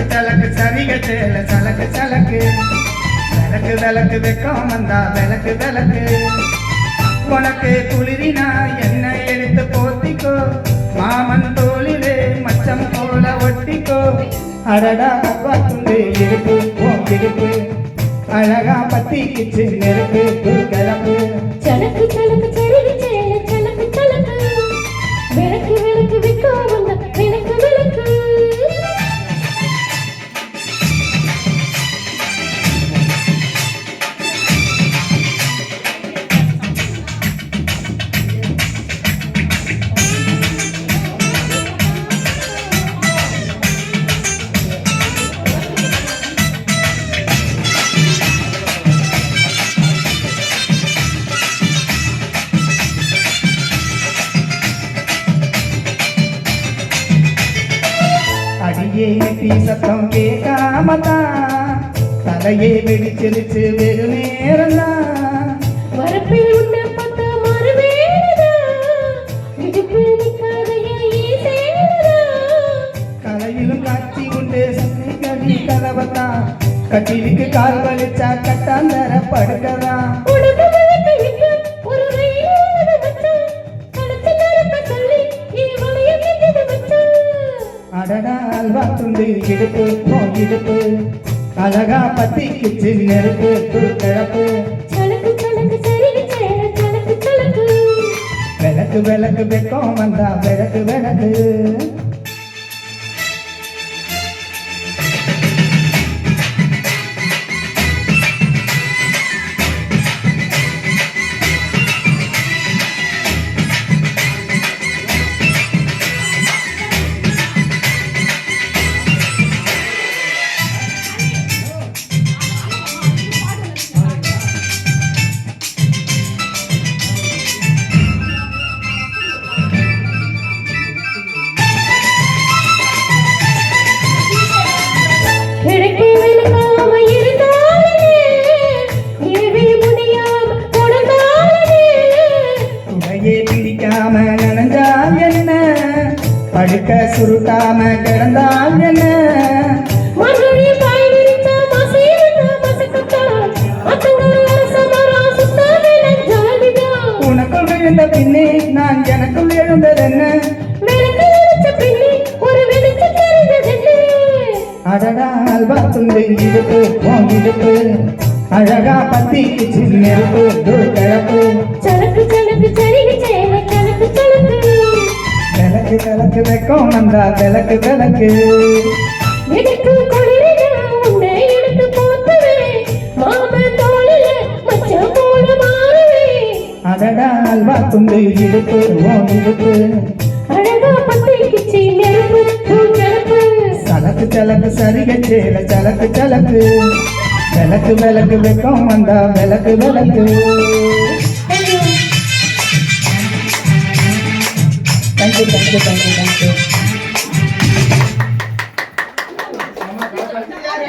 சலக்கு சரிக சேல சலக்கு சலக்கு விளக்கு விளக்கு வெக்கம் வந்தா விளக்கு விளக்கு உனக்கு குளிரினா என்ன எடுத்து போத்திக்கோ மாமன் தோளிலே மச்சம் போல ஒட்டிக்கோ அடடா துண்டு இடுப்பு இடுப்பு அழகா பத்திக்கிச்சு நெருப்பு கிளப்பு சலக்கு சலக்கு சரிக சேல சலக்கு சலக்கு விளக்கு விளக்கு வெக்கம் வந்தா விளக்கு விளக்கு அடியே நெட்டி சத்தம் கேட்காமதான் தலையே வெடிச்சிருச்சு வெகு நேரம்தான் வரப்பில் உன்னை பார்த்தா மறுவேடா இடுப்பில் நிற்காதையா ஈசேடா கலையிலும் காட்சி உண்டு சக்தி கவி கதவத்தான் கட்டிலுக்கு கால் வலிச்சா கட்டாந்தர படுக்கதான் உடம்பு விளக்கு விட்டு ஒரு ரயில் வச்சான் கலத்து நரப்ப சொல்லி இனி வளைய கேட்டது வச்சான் அடடா அல்வா துண்டு இடுப்பு இடுப்பு அழகா பத்திக்கிச்சு நெருப்பு கிளப்பு சலக்கு சலக்கு சரிக சேல சலக்கு சலக்கு விளக்கு விளக்கு வெக்கம் வந்தா விளக்கு விளக்கு கிழக்கே விழுக்காம இருந்தாலே இரவே முடியாம கொடுத்தாலே துணையே பிடிக்காம நனைஞ்சால் என்ன படுக்க சுருட்டாம கிடந்தால் என்ன மறுபடி பாய் விரிச்சா மசீரா மசக்கட்டா அத்தங்கர அரசமரா சுத்தாவே நஞ்சாலிதா உனக்குள் விழுந்த பின்னே நான் எனக்குள் எழுந்ததென்ன விளக்கு விரிச்ச பின்னே ஒரு வெளிச்சம் தெரிஞ்சதென்ன அடடா அல்வா துண்டு இடுப்பு இடுப்பு அழகா பத்திக்கிச்சு நெருப்பு கிளப்பு சலக்கு சலக்கு சரிக சேல சலக்கு சலக்கு விளக்கு விளக்கு வெக்கம் வந்தா விளக்கு விளக்கு எனக்கு குளிரினா உன்னை எடுத்து போத்துவேன் மாமன் தோளில மச்சம் போல மாறுவேன் அடடா அல்வா துண்டு இடுப்பு இடுப்பு அழகா பத்திக்கிச்சு நெருப்பு கிளப்பு சலக்கு சலக்கு சரிக சேல சலக்கு சலக்கு விளக்கு விளக்கு வெக்கம் வந்தா விளக்கு விளக்கு தேங்க்யூ தேங்க்யூ தேங்க்யூ தேங்க்யூ